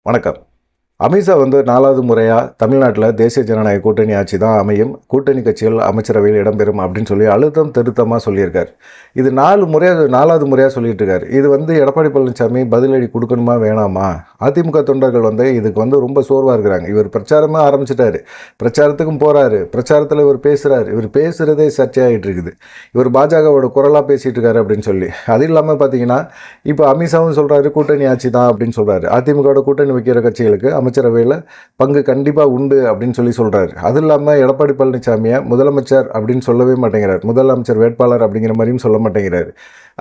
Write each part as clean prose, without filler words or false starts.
வணக்கம். அமித்ஷா வந்து 4வது முறையா தமிழ்நாட்டில தேசிய ஜனநாயக கூட்டணி ஆட்சி தான் அமையும். கூட்டணி கட்சிகள் அமைச்சரவையில் இடம்பெறும் அப்படின்னு சொல்லி அழுத்தம் திருத்தமா சொல்லியிருக்காரு. இது 4வது முறையா சொல்லிட்டு இருக்காரு. இது வந்து எடப்பாடி பழனிசாமி பதிலடி கொடுக்கணுமா வேணாமா? அதிமுக தொண்டர்கள் வந்து இதுக்கு வந்து ரொம்ப சோர்வா இருக்கிறாங்க. இவர் பிரச்சாரமே ஆரம்பிச்சிட்டாரு. பிரச்சாரத்துக்கும் போறாரு. பிரச்சாரத்தில் இவர் பேசுறாரு. இவர் பேசுறதே சர்ச்சையாகிட்டு இருக்குது. இவர் பாஜகவோட குரலா பேசிட்டு இருக்காரு அப்படின்னு சொல்லி. அது இல்லாமல் பார்த்தீங்கன்னா இப்போ அமித்ஷாவும் சொல்றாரு கூட்டணி ஆட்சி தான் அப்படின்னு சொல்றாரு. அதிமுகவோட கூட்டணி வைக்கிற கட்சிகளுக்கு அமைச்சரவையில் பங்கு கண்டிப்பாக உண்டு அப்படின்னு சொல்லி சொல்கிறாரு. அது இல்லாமல் எடப்பாடி பழனிசாமியை முதலமைச்சர் அப்படின்னு சொல்லவே மாட்டேங்கிறார். முதலமைச்சர் வேட்பாளர் அப்படிங்கிற மாதிரியும் சொல்ல மாட்டேங்கிறாரு.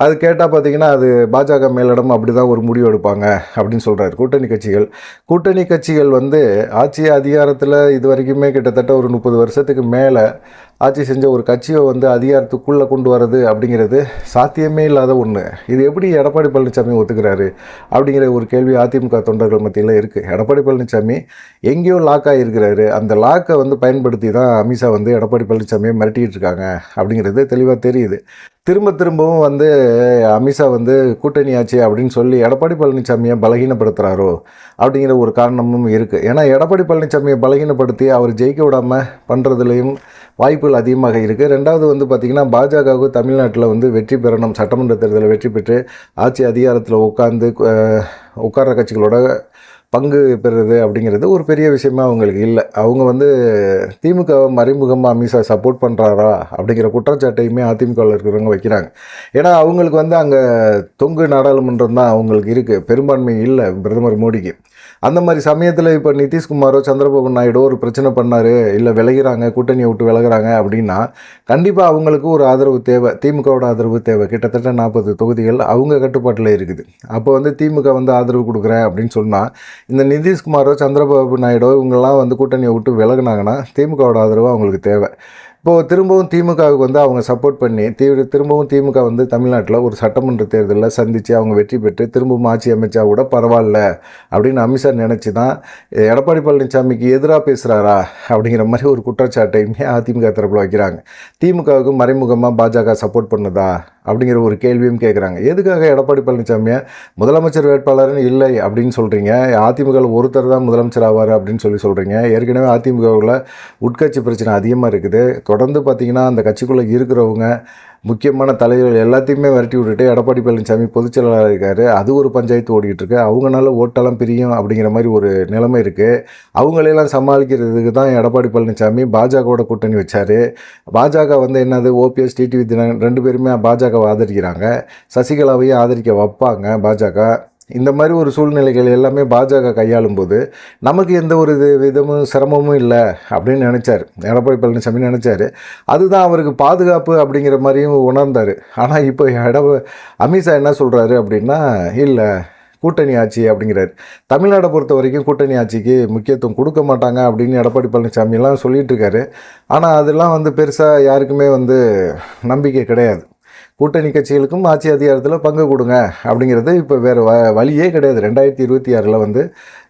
அது கேட்டால் பார்த்தீங்கன்னா அது பாஜக மேலிடம் அப்படி தான் ஒரு முடிவு எடுப்பாங்க அப்படின்னு சொல்கிறார். கூட்டணி கட்சிகள் வந்து ஆட்சி அதிகாரத்தில் இது வரைக்குமே கிட்டத்தட்ட ஒரு 30 வருஷத்துக்கு மேலே ஆட்சி செஞ்ச ஒரு கட்சியை வந்து அதிகாரத்துக்குள்ளே கொண்டு வரது அப்படிங்கிறது சாத்தியமே இல்லாத ஒன்று. இது எப்படி எடப்பாடி பழனிசாமி ஒத்துக்கிறாரு அப்படிங்கிற ஒரு கேள்வி அதிமுக தொண்டர்கள் மத்தியில் இருக்குது. எடப்பாடி பழனிசாமி எங்கேயோ லாக் ஆகியிருக்கிறாரு. அந்த லாக்கை வந்து பயன்படுத்தி தான் அமித்ஷா வந்து எடப்பாடி பழனிசாமியை மிரட்டிகிட்டு இருக்காங்க அப்படிங்கிறது தெளிவாக தெரியுது. திரும்பவும் வந்து அமித்ஷா வந்து கூட்டணி ஆட்சி அப்படின்னு சொல்லி எடப்பாடி பழனிசாமியை பலகீனப்படுத்துகிறாரோ அப்படிங்கிற ஒரு காரணமும் இருக்குது. ஏன்னா எடப்பாடி பழனிசாமியை பலகீனப்படுத்தி அவர் ஜெயிக்க விடாமல் பண்ணுறதுலேயும் வாய்ப்புகள் அதிகமாக இருக்குது. ரெண்டாவது வந்து பார்த்திங்கன்னா பாஜகவுக்கு தமிழ்நாட்டில் வந்து வெற்றி பெறணும், சட்டமன்ற தேர்தலில் வெற்றி பெற்று ஆட்சி அதிகாரத்தில் உட்கார்ற கட்சிகளோட பங்கு பெறுறது அப்படிங்கிறது ஒரு பெரிய விஷயமா அவங்களுக்கு இல்லை. அவங்க வந்து திமுகவை மறைமுகமாக அமித்ஷா சப்போர்ட் பண்ணுறாரா அப்படிங்கிற குற்றச்சாட்டையுமே அதிமுகவில் இருக்கிறவங்க வைக்கிறாங்க. ஏன்னா அவங்களுக்கு வந்து அங்கே தொங்கு நாடாளுமன்றம் தான் அவங்களுக்கு இருக்குது, பெரும்பான்மை இல்லை பிரதமர் மோடிக்கு. அந்த மாதிரி சமயத்தில் இப்போ நிதிஷ்குமாரோ சந்திரபாபு நாயுடோ ஒரு பிரச்சனை பண்ணார், இல்லை விலகிறாங்க, கூட்டணியை விட்டு விலகிறாங்க அப்படின்னா கண்டிப்பாக அவங்களுக்கு ஒரு ஆதரவு தேவை, திமுகவோட ஆதரவு தேவை. கிட்டத்தட்ட 40 தொகுதிகள் அவங்க கட்டுப்பாட்டில் இருக்குது. அப்போ வந்து திமுக வந்து ஆதரவு கொடுக்குறேன் அப்படின்னு சொன்னால் இந்த நிதிஷ்குமாரோ சந்திரபாபு நாயுடோ இவங்கெல்லாம் வந்து கூட்டணியை விட்டு விலகினாங்கன்னா திமுகவோட ஆதரவு அவங்களுக்கு தேவை. இப்போது திரும்பவும் திமுகவுக்கு வந்து அவங்க சப்போர்ட் பண்ணி திரும்பவும் திமுக வந்து தமிழ்நாட்டில் ஒரு சட்டமன்ற தேர்தலில் சந்தித்து அவங்க வெற்றி பெற்று திரும்பவும் ஆட்சி அமைச்சா கூட பரவாயில்ல அப்படின்னு அமித்ஷா நினச்சி தான் எடப்பாடி பழனிசாமிக்கு எதிராக பேசுகிறாரா அப்படிங்கிற மாதிரி ஒரு குற்றச்சாட்டையுமே அதிமுக தரப்பில் வைக்கிறாங்க. திமுகவுக்கு மறைமுகமாக பாஜக சப்போர்ட் பண்ணுதா அப்படிங்கிற ஒரு கேள்வியும் கேட்குறாங்க. எதுக்காக எடப்பாடி பழனிசாமியை முதலமைச்சர் வேட்பாளர்னு இல்லை அப்படின்னு சொல்கிறீங்க? அதிமுகவில் ஒருத்தர் தான் முதலமைச்சர் ஆவார் அப்படின்னு சொல்கிறீங்க. ஏற்கனவே அதிமுகவில் உட்கட்சி பிரச்சனை அதிகமாக இருக்குது. தொடர்ந்து பார்த்திங்கன்னா அந்த கட்சிக்குள்ளே இருக்கிறவங்க முக்கியமான தலைவர்கள் எல்லாத்தையுமே விரட்டி விட்டுட்டு எடப்பாடி பழனிசாமி பொதுச்செயலாளர் இருக்கார். அது ஒரு பஞ்சாயத்து ஓடிக்கிட்டு இருக்கு. அவங்களால ஓட்டெல்லாம் பிரியும் அப்படிங்கிற மாதிரி ஒரு நிலைமை இருக்குது. அவங்களையெல்லாம் சமாளிக்கிறதுக்கு தான் எடப்பாடி பழனிசாமி பாஜகவோட கூட்டணி வச்சார். பாஜக வந்து என்னது, ஓபிஎஸ் டிடிவி தினகரன் 2 பேருமே பாஜகவை ஆதரிக்கிறாங்க, சசிகலாவையும் ஆதரிக்க வைப்பாங்க பாஜக. இந்த மாதிரி ஒரு சூழ்நிலைகள் எல்லாமே பாஜக கையாளும் போது நமக்கு எந்த ஒரு விதமும் சிரமமும் இல்லை அப்படின்னு நினச்சார் எடப்பாடி பழனிசாமி நினச்சார். அதுதான் அவருக்கு பாதுகாப்பு அப்படிங்கிற மாதிரியும் உணர்ந்தார். ஆனால் இப்போ அமித்ஷா என்ன சொல்கிறாரு அப்படின்னா, இல்லை கூட்டணி ஆட்சி அப்படிங்கிறாரு. தமிழ்நாடை பொறுத்த வரைக்கும் கூட்டணி ஆட்சிக்கு முக்கியத்துவம் கொடுக்க மாட்டாங்க அப்படின்னு எடப்பாடி பழனிசாமியெல்லாம் சொல்லிகிட்டு இருக்காரு. ஆனால் அதெல்லாம் வந்து பெருசாக யாருக்குமே வந்து நம்பிக்கை கிடையாது. கூட்டணி கட்சிகளுக்கும் ஆட்சி அதிகாரத்தில் பங்கு கொடுங்க அப்படிங்கிறது இப்போ வேறு வழியே கிடையாது. 2026 வந்து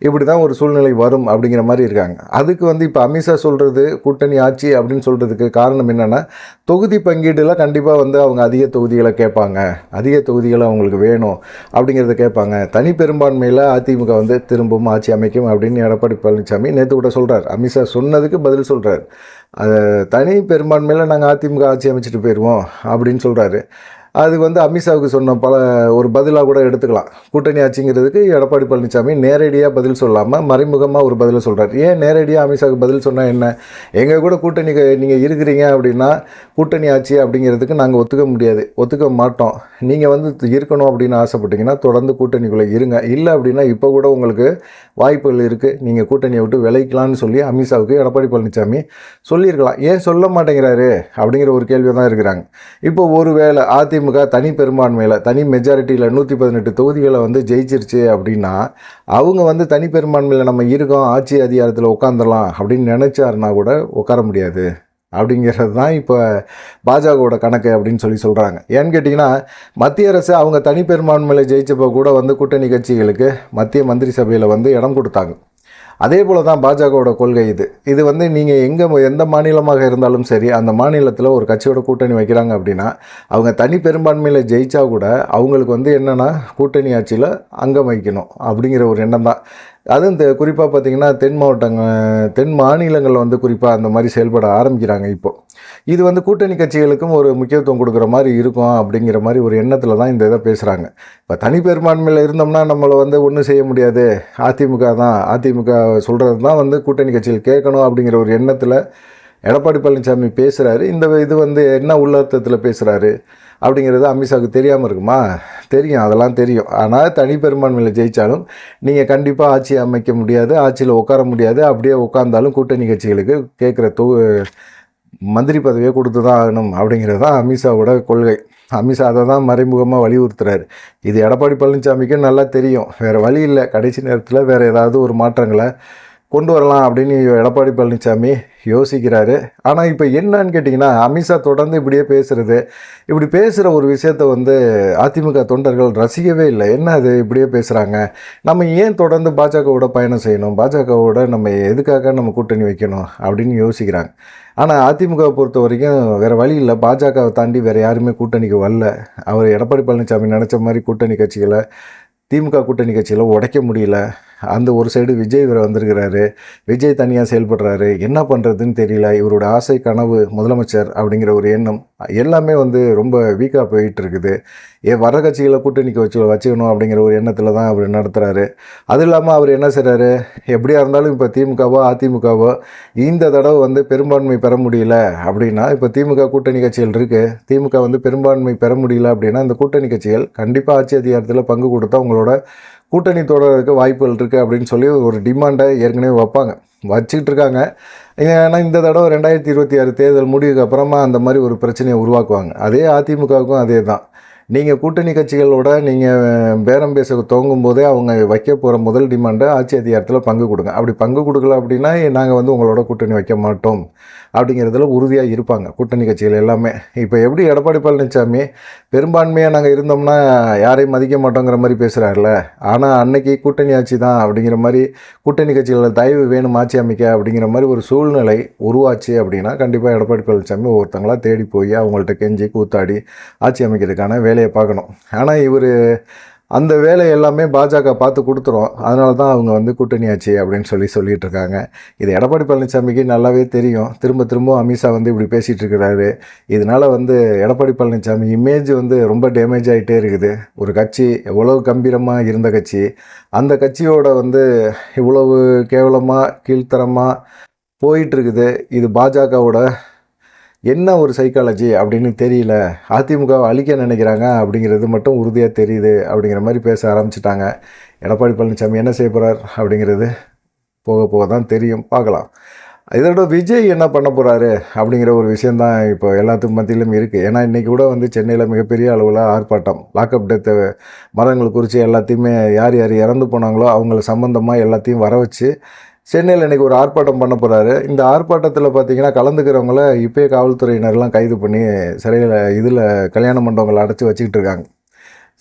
இப்படி தான் ஒரு சூழ்நிலை வரும் அப்படிங்கிற மாதிரி இருக்காங்க. அதுக்கு வந்து இப்போ அமித்ஷா சொல்கிறது கூட்டணி ஆட்சி அப்படின்னு சொல்கிறதுக்கு காரணம் என்னென்னா, தொகுதி பங்கீடில் கண்டிப்பாக வந்து அவங்க அதிக தொகுதிகளை கேட்பாங்க, அதிக தொகுதிகளை அவங்களுக்கு வேணும் அப்படிங்கிறத கேட்பாங்க. தனி பெரும்பான்மையில் அதிமுக வந்து திரும்பவும் ஆட்சி அமைக்கும் அப்படின்னு எடப்பாடி பழனிசாமி நேற்று கூட சொல்கிறார். அமித்ஷா சொன்னதுக்கு பதில் சொல்கிறார். தனி பெரும்பான்மையில் நாங்கள் அதிமுக ஆட்சி அமைச்சிட்டு போயிடுவோம் அப்படின்னு சொல்கிறாரு. அது வந்து அமித்ஷாவுக்கு சொன்ன ஒரு பதிலாக கூட எடுத்துக்கலாம். கூட்டணி ஆட்சிங்கிறதுக்கு எடப்பாடி பழனிசாமி நேரடியாக பதில் சொல்லாமல் மறைமுகமாக ஒரு பதில் சொல்கிறார். ஏன் நேரடியாக அமித்ஷாவுக்கு பதில் சொன்னால் என்ன, எங்கள் கூட கூட்டணி நீங்கள் இருக்கிறீங்க அப்படின்னா கூட்டணி ஆட்சி அப்படிங்கிறதுக்கு நாங்கள் ஒத்துக்க மாட்டோம். நீங்கள் வந்து இருக்கணும் அப்படின்னு ஆசைப்பட்டீங்கன்னா தொடர்ந்து கூட்டணிக்குள்ளே இருங்க, இல்லை அப்படின்னா இப்போ கூட உங்களுக்கு வாய்ப்புகள் இருக்குது, நீங்கள் கூட்டணியை விட்டு விளைக்கலான்னு சொல்லி அமித்ஷாவுக்கு எடப்பாடி பழனிசாமி சொல்லியிருக்கலாம். ஏன் சொல்ல மாட்டேங்கிறாரு அப்படிங்கிற ஒரு கேள்வி தான் இருக்கிறாங்க. இப்போ ஒருவேளை அதிமுக தனி பெரும்பான்மையில் தனி மெஜாரிட்டியில் 118 தொகுதிகளை வந்து ஜெயிச்சிருச்சு அப்படின்னா அவங்க வந்து தனி பெரும்பான்மையில் நம்ம இருக்கோம், ஆட்சி அதிகாரத்தில் உட்காந்துடலாம் அப்படின்னு நினச்சாருன்னா கூட உட்கார முடியாது அப்படிங்கிறது தான் இப்போ பாஜகவோட கணக்கு அப்படின்னு சொல்கிறாங்க. ஏன்னு கேட்டிங்கன்னா, மத்திய அரசு அவங்க தனி பெரும்பான்மையில் ஜெயிச்சப்போ கூட வந்து கூட்டணி கட்சிகளுக்கு மத்திய மந்திரி சபையில் வந்து இடம் கொடுத்தாங்க. அதே போல் தான் பாஜகவோட கொள்கை இது வந்து நீங்கள் எந்த மாநிலமாக இருந்தாலும் சரி, அந்த மாநிலத்தில் ஒரு கட்சியோட கூட்டணி வைக்கிறாங்க அப்படின்னா அவங்க தனி பெரும்பான்மையில் ஜெயிச்சா கூட அவங்களுக்கு வந்து என்னென்னா கூட்டணி ஆட்சியில் அங்கம் வைக்கணும் அப்படிங்கிற ஒரு எண்ணம் தான். அதுவும் இந்த குறிப்பாக பார்த்திங்கன்னா தென் மாநிலங்களில் வந்து குறிப்பாக அந்த மாதிரி செயல்பட ஆரம்பிக்கிறாங்க இப்போது. இது வந்து கூட்டணி கட்சிகளுக்கும் ஒரு முக்கியத்துவம் கொடுக்குற மாதிரி இருக்கும் அப்படிங்கிற மாதிரி ஒரு எண்ணத்தில் தான் இந்த இதை பேசுகிறாங்க. இப்போ தனி பெரும்பான்மையில் இருந்தோம்னா நம்மளை வந்து ஒன்றும் செய்ய முடியாது, அதிமுக தான், அதிமுக சொல்கிறது தான் வந்து கூட்டணி கட்சிகள் கேட்கணும் அப்படிங்கிற ஒரு எண்ணத்தில் எடப்பாடி பழனிசாமி பேசுகிறாரு. இந்த இது வந்து என்ன உள்ளர்த்தத்தில் பேசுகிறாரு அப்படிங்கிறது அமித்ஷாவுக்கு தெரியாமல் இருக்குமா? தெரியும், அதெல்லாம் தெரியும். ஆனால் தனி பெரும்பான்மையில் ஜெயித்தாலும் நீங்கள் கண்டிப்பாக ஆட்சி அமைக்க முடியாது, ஆட்சியில் உட்கார முடியாது. அப்படியே உட்கார்ந்தாலும் கூட்டணி கட்சிகளுக்கு கேட்குற மந்திரி பதவியை கொடுத்து தான் ஆகணும் அப்படிங்கிறது தான் அமித்ஷாவோட கொள்கை. அமித்ஷா அதை தான் மறைமுகமாக வலியுறுத்துறாரு. இது எடப்பாடி பழனிசாமிக்கு நல்லா தெரியும். வேறு வழி இல்லை, கடைசி நேரத்தில் வேறு ஏதாவது ஒரு மாற்றங்களை கொண்டு வரலாம் அப்படின்னு எடப்பாடி பழனிசாமி யோசிக்கிறாரு. ஆனால் இப்போ என்னன்னு கேட்டிங்கன்னா, அமித்ஷா தொடர்ந்து இப்படியே பேசுகிறது, இப்படி பேசுகிற ஒரு விஷயத்த வந்து அதிமுக தொண்டர்கள் ரசிக்கவே இல்லை. என்ன அது இப்படியே பேசுகிறாங்க, நம்ம ஏன் தொடர்ந்து பாஜகவோட பயணம் செய்யணும், பாஜகவோட நம்ம எதுக்காக நம்ம கூட்டணி வைக்கணும் அப்படின்னு யோசிக்கிறாங்க. ஆனால் அதிமுகவை பொறுத்த வரைக்கும் வேறு வழி இல்லை, பாஜகவை தாண்டி வேறு யாருமே கூட்டணிக்கு வரல. அவர் எடப்பாடி பழனிசாமி நினச்ச மாதிரி கூட்டணி கட்சிகளை, திமுக கூட்டணி கட்சிகளை உடைக்க முடியல. அந்த ஒரு சைடு விஜய் வேறு வந்திருக்கிறாரு, விஜய் தனியாக செயல்படுறாரு, என்ன பண்ணுறதுன்னு தெரியல. இவரோட ஆசை கனவு முதலமைச்சர் அப்படிங்கிற ஒரு எண்ணம் எல்லாமே வந்து ரொம்ப வீக்காக போயிட்டு இருக்குது. வர கட்சிகளை கூட்டணிக்கு வச்சுக்கணும் அப்படிங்கிற ஒரு எண்ணத்தில் தான் அவர் நடத்துகிறாரு. அது இல்லாமல் அவர் என்ன செய்கிறாரு, எப்படியா இருந்தாலும் இப்போ திமுகவோ அதிமுகவோ இந்த தடவை வந்து பெரும்பான்மை பெற முடியல அப்படின்னா, இப்போ திமுக கூட்டணி கட்சிகள் இருக்குது, திமுக வந்து பெரும்பான்மை பெற முடியல அப்படின்னா, இந்த கூட்டணி கட்சிகள் கண்டிப்பாக ஆட்சி அதிகாரத்தில் பங்கு கொடுத்தா உங்களோட கூட்டணி தொடர்றதுக்கு வாய்ப்புகள் இருக்குது அப்படின்னு சொல்லி ஒரு டிமாண்டை ஏற்கனவே வச்சுக்கிட்டு இருக்காங்க. ஏன்னா இந்த தடவை 2026 தேர்தல் முடிவுக்கு அப்புறமா அந்த மாதிரி ஒரு பிரச்சனையை உருவாக்குவாங்க. அதே அதிமுகவுக்கும் அதே தான். நீங்கள் கூட்டணி கட்சிகளோட நீங்கள் பேரம் பேச துவங்கும் போதே அவங்க வைக்க போகிற முதல் டிமாண்டை ஆட்சி அதிகாரத்தில் பங்கு கொடுங்க. அப்படி பங்கு கொடுக்கல அப்படின்னா நாங்கள் வந்து உங்களோட கூட்டணி வைக்க மாட்டோம் அப்படிங்கிறதுல உறுதியாக இருப்பாங்க கூட்டணி கட்சிகள் எல்லாமே. இப்போ எப்படி எடப்பாடி பழனிசாமி பெரும்பான்மையாக நாங்கள் இருந்தோம்னா யாரையும் மதிக்க மாட்டோங்கிற மாதிரி பேசுகிறாருல, ஆனால் அன்னைக்கு கூட்டணி ஆட்சி தான் அப்படிங்கிற மாதிரி கூட்டணி கட்சிகளில் தயவு வேணும் ஆட்சி அமைக்க அப்படிங்கிற மாதிரி ஒரு சூழ்நிலை உருவாச்சு அப்படின்னா, கண்டிப்பாக எடப்பாடி பழனிசாமி ஒவ்வொருத்தங்களாக தேடி போய் அவங்கள்ட்ட கெஞ்சி கூத்தாடி ஆட்சி அமைக்கிறதுக்கான வேலையை பார்க்கணும். ஆனால் இவர் அந்த வேலை எல்லாமே பாஜக பார்த்து கொடுத்துரும். அதனால தான் அவங்க வந்து கூட்டணி ஆச்சு அப்படின்னு சொல்லிட்டு இருக்காங்க. இது எடப்பாடி பழனிசாமிக்கு நல்லாவே தெரியும். திரும்ப அமித்ஷா வந்து இப்படி பேசிகிட்டு இருக்கிறாரு. இதனால் வந்து எடப்பாடி பழனிசாமி இமேஜ் வந்து ரொம்ப டேமேஜ் ஆகிட்டே இருக்குது. ஒரு கட்சி எவ்வளவு கம்பீரமாக இருந்த கட்சி, அந்த கட்சியோட வந்து இவ்வளவு கேவலமாக கீழ்த்தரமாக போயிட்டுருக்குது. இது பாஜகவோட என்ன ஒரு சைக்காலஜி அப்படின்னு தெரியல, அதிமுகவை அழிக்க நினைக்கிறாங்க அப்படிங்கிறது மட்டும் உறுதியாக தெரியுது அப்படிங்கிற மாதிரி பேச ஆரம்பிச்சிட்டாங்க. எடப்பாடி பழனிசாமி என்ன செய்ய போகிறார் அப்படிங்கிறது போக தான் தெரியும், பார்க்கலாம். இதோட விஜய் என்ன பண்ண போகிறாரு அப்படிங்கிற ஒரு விஷயந்தான் இப்போ எல்லாத்துக்கும் மத்தியிலும் இருக்குது. ஏன்னா இன்றைக்கி கூட வந்து சென்னையில் மிகப்பெரிய அளவில் ஆர்ப்பாட்டம், லாக்அப் டெத்து மரணங்கள் குறித்து எல்லாத்தையுமே யார் இறந்து போனாங்களோ அவங்கள சம்மந்தமாக எல்லாத்தையும் வர வச்சு சென்னையில் இன்றைக்கி ஒரு ஆர்ப்பாட்டம் பண்ண போகிறாரு. இந்த ஆர்ப்பாட்டத்தில் பார்த்திங்கன்னா கலந்துக்கிறவங்கள இப்போயே காவல்துறையினர்லாம் கைது பண்ணி சிறையில் கல்யாண மண்டபங்களை அடைச்சி வச்சுக்கிட்டு இருக்காங்க.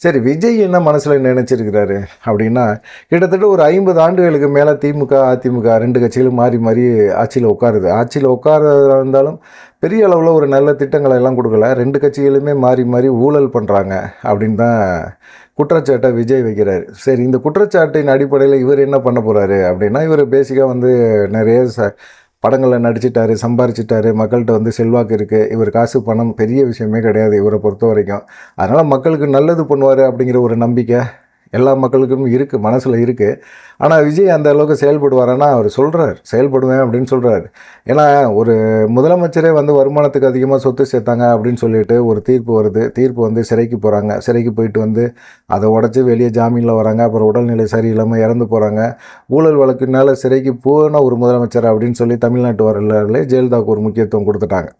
சரி, விஜய் என்ன மனசில் நினச்சிருக்கிறாரு அப்படின்னா, கிட்டத்தட்ட ஒரு 50 ஆண்டுகளுக்கு மேலே திமுக அதிமுக 2 கட்சிகளும் மாறி ஆட்சியில் உட்காருது. ஆட்சியில் உட்காரதாக இருந்தாலும் பெரிய அளவில் ஒரு நல்ல திட்டங்களை எல்லாம் கொடுக்கல. 2 கட்சிகளுமே மாறி ஊழல் பண்ணுறாங்க அப்படின்னு தான் குற்றச்சாட்டை விஜய் வைக்கிறாரு. சரி, இந்த குற்றச்சாட்டின் அடிப்படையில் இவர் என்ன பண்ண போகிறாரு அப்படின்னா, இவர் பேசிக்காக வந்து நிறைய படங்களில் நடிச்சிட்டாரு, சம்பாரிச்சிட்டாரு, மக்கள்கிட்ட வந்து செல்வாக்கு இருக்குது. இவர் காசு பணம் பெரிய விஷயமே கிடையாது இவரை பொறுத்த வரைக்கும். அதனால் மக்களுக்கு நல்லது பண்ணுவார் அப்படிங்கிற ஒரு நம்பிக்கை எல்லா மக்களுக்கும் இருக்குது, மனசில் இருக்குது. ஆனால் விஜய் அந்த அளவுக்கு செயல்படுவாரானா அவர் சொல்கிறார், செயல்படுவேன் அப்படின்னு சொல்கிறார். ஏன்னா ஒரு முதலமைச்சரே வந்து வருமானத்துக்கு அதிகமாக சொத்து சேர்த்தாங்க அப்படின்னு சொல்லிட்டு ஒரு தீர்ப்பு வருது. தீர்ப்பு வந்து சிறைக்கு போகிறாங்க. சிறைக்கு போயிட்டு வந்து அதை உடச்சி வெளியே ஜாமீனில் வராங்க. அப்புறம் உடல்நிலை சரியில்லாமல் இறந்து போகிறாங்க. ஊழல் வழக்குனால சிறைக்கு போன ஒரு முதலமைச்சர் அப்படின்னு சொல்லி தமிழ்நாட்டு வரலாறுலே ஜெயலலிதாவுக்கு ஒரு முக்கியத்துவம் கொடுத்துட்டாங்க.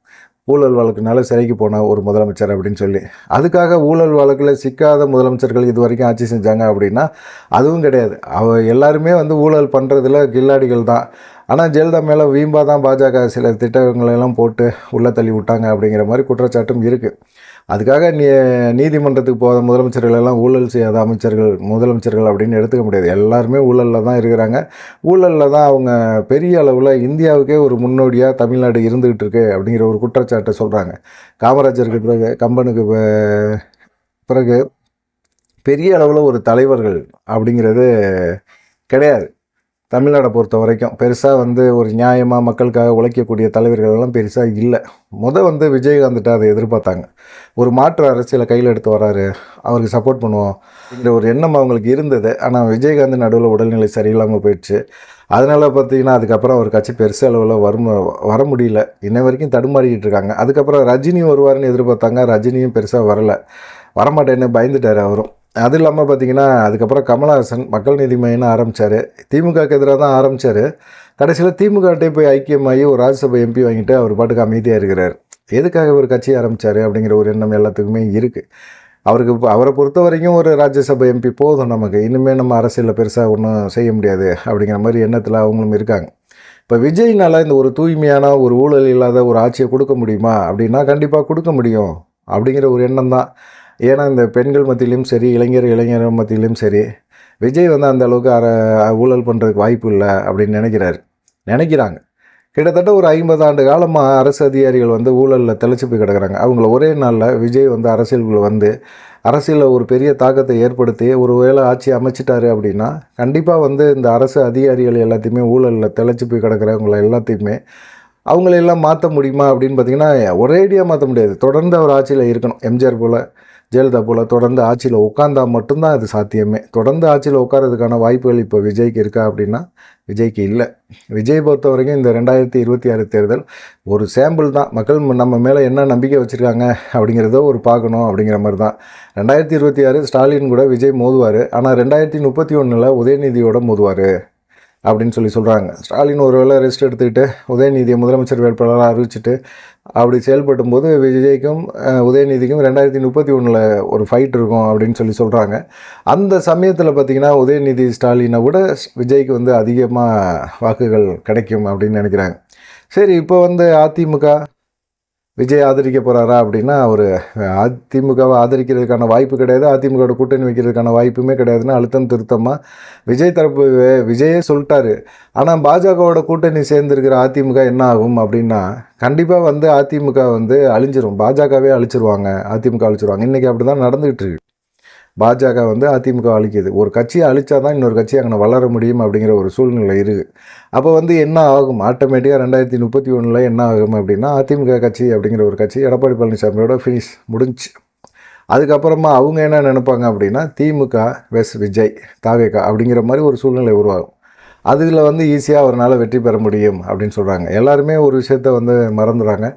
ஊழல் வழக்குனால சிறைக்கு போன ஒரு முதலமைச்சர் அப்படின்னு சொல்லி. அதுக்காக ஊழல் வழக்கில் சிக்காத முதலமைச்சர்கள் இது வரைக்கும் ஆட்சி செஞ்சாங்க அப்படின்னா அதுவும் கிடையாது. எல்லாருமே வந்து ஊழல் பண்ணுறதுல கில்லாடிகள் தான். ஆனால் ஜெயலலிதா மேலே வீம்பா தான் பாஜக சில திட்டங்களெல்லாம் போட்டு உள்ளே தள்ளி விட்டாங்க அப்படிங்கிற மாதிரி குற்றச்சாட்டும் இருக்குது. அதுக்காக நீதிமன்றத்துக்கு போகாத முதலமைச்சர்கள் எல்லாம் ஊழல் செய்யாத முதலமைச்சர்கள் அப்படின்னு எடுத்துக்க முடியாது. எல்லாருமே ஊழலில் தான் இருக்கிறாங்க. ஊழலில் தான் அவங்க பெரிய அளவில் இந்தியாவுக்கே ஒரு முன்னோடியாக தமிழ்நாடு இருந்துகிட்டு இருக்கு அப்படிங்கிற ஒரு குற்றச்சாட்டை சொல்கிறாங்க. காமராஜருக்கு பிறகு கம்பனுக்கு பிறகு பெரிய அளவில் ஒரு தலைவர்கள் அப்படிங்கிறது கிடையாது. தமிழ்நாடை பொறுத்த வரைக்கும் பெருசாக வந்து ஒரு நியாயமாக மக்களுக்காக உழைக்கக்கூடிய தலைவர்கள் எல்லாம் பெருசாக இல்லை. வந்து விஜயகாந்த்கிட்ட அதை எதிர்பார்த்தாங்க. ஒரு மாற்று அரசியலை கையில் எடுத்து வராரு, அவருக்கு சப்போர்ட் பண்ணுவோம் அப்படிங்கிற ஒரு எண்ணம் அவங்களுக்கு இருந்தது. ஆனால் விஜயகாந்த் நடுவில் உடல்நிலை சரியில்லாமல் போயிடுச்சு. அதனால் பார்த்தீங்கன்னா அதுக்கப்புறம் அவர் கட்சி பெருசு அளவில் வர முடியல. இன்ன வரைக்கும் தடுமாறிக்கிட்டு இருக்காங்க. அதுக்கப்புறம் ரஜினி வருவார்னு எதிர்பார்த்தாங்க. ரஜினியும் பெருசாக வரமாட்டேன்னு பயந்துட்டார் அவரும். அது இல்லாமல் பார்த்தீங்கன்னா அதுக்கப்புறம் கமலஹாசன் மக்கள் நீதி மையம்னு ஆரம்பித்தார். திமுகவுக்கு எதிராக தான் ஆரம்பித்தார். கடைசியில் திமுகட்டே போய் ஐக்கியமாகி ஒரு ராஜ்யசபா எம்பி வாங்கிட்டு அவர் பாட்டுக்கு அமைதியாக இருக்கிறார். எதுக்காக ஒரு கட்சி ஆரம்பித்தார் அப்படிங்கிற ஒரு எண்ணம் எல்லாத்துக்குமே இருக்குது. அவரை பொறுத்த வரைக்கும் ஒரு ராஜ்யசபா எம்பி போதும், நமக்கு இனிமேல் நம்ம அரசியலில் பெருசாக ஒன்றும் செய்ய முடியாது அப்படிங்கிற மாதிரி எண்ணத்தில் அவங்களும் இருக்காங்க. இப்போ விஜய்னால் இந்த ஒரு தூய்மையான ஒரு ஊழல் இல்லாத ஒரு ஆட்சியை கொடுக்க முடியுமா அப்படின்னா கண்டிப்பாக கொடுக்க முடியும் அப்படிங்கிற ஒரு எண்ணம் தான். ஏன்னா இந்த பெண்கள் மத்தியிலையும் சரி, இளைஞர் மத்தியிலையும் சரி, விஜய் வந்து அந்த அளவுக்கு ஊழல் பண்ணுறதுக்கு வாய்ப்பு இல்லை அப்படின்னு நினைக்கிறாங்க. கிட்டத்தட்ட ஒரு 50 ஆண்டு காலமாக அரசு அதிகாரிகள் வந்து ஊழலில் தெளிச்சு போய் கிடக்கிறாங்க. அவங்கள ஒரே நாளில் விஜய் வந்து அரசியலுக்குள்ள வந்து அரசியலில் ஒரு பெரிய தாக்கத்தை ஏற்படுத்தி ஒரு வேளை ஆட்சி அமைச்சிட்டாரு அப்படின்னா கண்டிப்பாக வந்து இந்த அரசு அதிகாரிகள் எல்லாத்தையுமே ஊழலில் தெளிச்சு போய் கிடக்கிறவங்கள எல்லாத்தையுமே அவங்களெல்லாம் மாற்ற முடியுமா அப்படின்னு பார்த்திங்கன்னா ஒரேடியாக மாற்ற முடியாது. தொடர்ந்து அவர் ஆட்சியில் இருக்கணும். எம்ஜிஆர் போல், ஜெயலலிதா போல் தொடர்ந்து ஆட்சியில் உட்காந்தா மட்டும்தான் அது சாத்தியமே. தொடர்ந்து ஆட்சியில் உட்காரதுக்கான வாய்ப்புகள் இப்போ விஜய்க்கு இருக்கா அப்படின்னா விஜய்க்கு இல்லை. விஜய் பொறுத்த வரைக்கும் இந்த 2026 தேர்தல் ஒரு சாம்பிள் தான். மக்கள் நம்ம மேலே என்ன நம்பிக்கை வச்சுருக்காங்க அப்படிங்கிறத ஒரு பார்க்கணும் அப்படிங்கிற மாதிரி தான். 2026 ஸ்டாலின் கூட விஜய் மோதுவார். ஆனால் 2031 உதயநிதியோட மோதுவார் அப்படின்னு சொல்கிறாங்க. ஸ்டாலின் ஒரு வேளை ரெஸ்ட் எடுத்துக்கிட்டு உதயநிதியை முதலமைச்சர் வேட்பாளராக அறிவிச்சிட்டு அப்படி செயல்படும் போது விஜய்க்கும் உதயநிதிக்கும் 2031 ஒரு ஃபைட் இருக்கும் அப்படின்னு சொல்கிறாங்க. அந்த சமயத்தில் பார்த்திங்கன்னா உதயநிதி ஸ்டாலினை விட விஜய்க்கு வந்து அதிகமாக வாக்குகள் கிடைக்கும் அப்படின்னு நினைக்கிறாங்க. சரி, இப்போ வந்து அதிமுக விஜய் ஆதரிக்க போகிறாரா அப்படின்னா அவர் அதிமுகவை ஆதரிக்கிறதுக்கான வாய்ப்பு கிடையாது. அதிமுகவோட கூட்டணி வைக்கிறதுக்கான வாய்ப்புமே கிடையாதுன்னு அழுத்தம் திருத்தமாக விஜய் தரப்பு விஜயே சொல்லிட்டாரு. ஆனால் பாஜகவோட கூட்டணி சேர்ந்துருக்கிற அதிமுக என்ன ஆகும் அப்படின்னா கண்டிப்பாக வந்து அதிமுக வந்து அழிஞ்சிரும். பாஜகவே அழிச்சிருவாங்க, அதிமுக அழிச்சிருவாங்க. இன்றைக்கி அப்படி தான் நடந்துகிட்டு இருக்கு. பாஜக வந்து அதிமுக அழிக்குது. ஒரு கட்சியை அழிச்சா தான் இன்னொரு கட்சி அங்கே வளர முடியும் அப்படிங்கிற ஒரு சூழ்நிலை இருக்குது. அப்போ வந்து என்ன ஆகும், ஆட்டோமேட்டிக்காக 2031 என்ன ஆகும் அப்படின்னா அதிமுக கட்சி அப்படிங்கிற ஒரு கட்சி எடப்பாடி பழனிசாமியோட ஃபினிஷ் முடிஞ்சு. அதுக்கப்புறமா அவங்க என்ன நினைப்பாங்க அப்படின்னா திமுக வெஸ் விஜய் தாவேகா அப்படிங்கிற மாதிரி ஒரு சூழ்நிலை உருவாகும். அதில் வந்து ஈஸியாக அவரால் வெற்றி பெற முடியும் அப்படின்னு சொல்கிறாங்க. எல்லாருமே ஒரு விஷயத்த வந்து மறந்துடுறாங்க.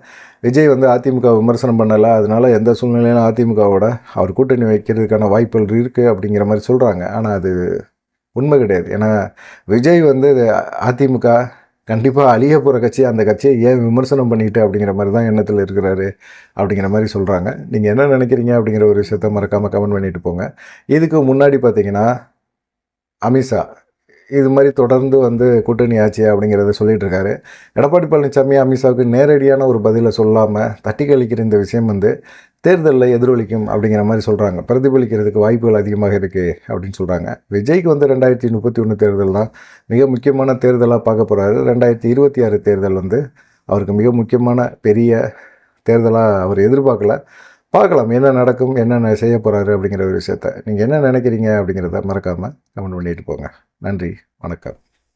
விஜய் வந்து அதிமுக விமர்சனம் பண்ணலை, அதனால் எந்த சூழ்நிலையிலும் அதிமுகவோட அவர் கூட்டணி வைக்கிறதுக்கான வாய்ப்புகள் இருக்குது அப்படிங்கிற மாதிரி சொல்கிறாங்க. ஆனால் அது உண்மை கிடையாது. ஏன்னா விஜய் வந்து அதிமுக கண்டிப்பாக அழிய போகிற கட்சி, அந்த கட்சியை ஏன் விமர்சனம் பண்ணிக்கிட்டு அப்படிங்கிற மாதிரி தான் எண்ணத்தில் இருக்கிறாரு அப்படிங்கிற மாதிரி சொல்கிறாங்க. நீங்கள் என்ன நினைக்கிறீங்க அப்படிங்கிற ஒரு விஷயத்த மறக்காமல் கமெண்ட் பண்ணிட்டு போங்க. இதுக்கு முன்னாடி பார்த்தீங்கன்னா அமித்ஷா இது மாதிரி தொடர்ந்து வந்து கூட்டணி ஆட்சி அப்படிங்கிறத சொல்லிகிட்டு இருக்காரு. எடப்பாடி பழனிசாமி அமித்ஷாவுக்கு நேரடியான ஒரு பதிலை சொல்லாமல் தட்டி கழிக்கிற இந்த விஷயம் வந்து தேர்தலில் எதிரொலிக்கும் அப்படிங்கிற மாதிரி சொல்கிறாங்க. பிரதிபலிக்கிறதுக்கு வாய்ப்புகள் அதிகமாக இருக்குது அப்படின்னு சொல்கிறாங்க. விஜய்க்கு வந்து 2031 தேர்தல் தான் மிக முக்கியமான தேர்தலாக பார்க்க போகிறாரு. 2026 தேர்தல் வந்து அவருக்கு மிக முக்கியமான பெரிய தேர்தலாக அவர் எதிர்பார்க்கல. பார்க்கலாம் என்ன நடக்கும், என்னென்ன செய்ய போகிறாரு அப்படிங்கிற ஒரு விஷயத்த. நீங்கள் என்ன நினைக்கிறீங்க அப்படிங்கிறத மறக்காமல் கமெண்ட் பண்ணிட்டு போங்க. நன்றி, வணக்கம்.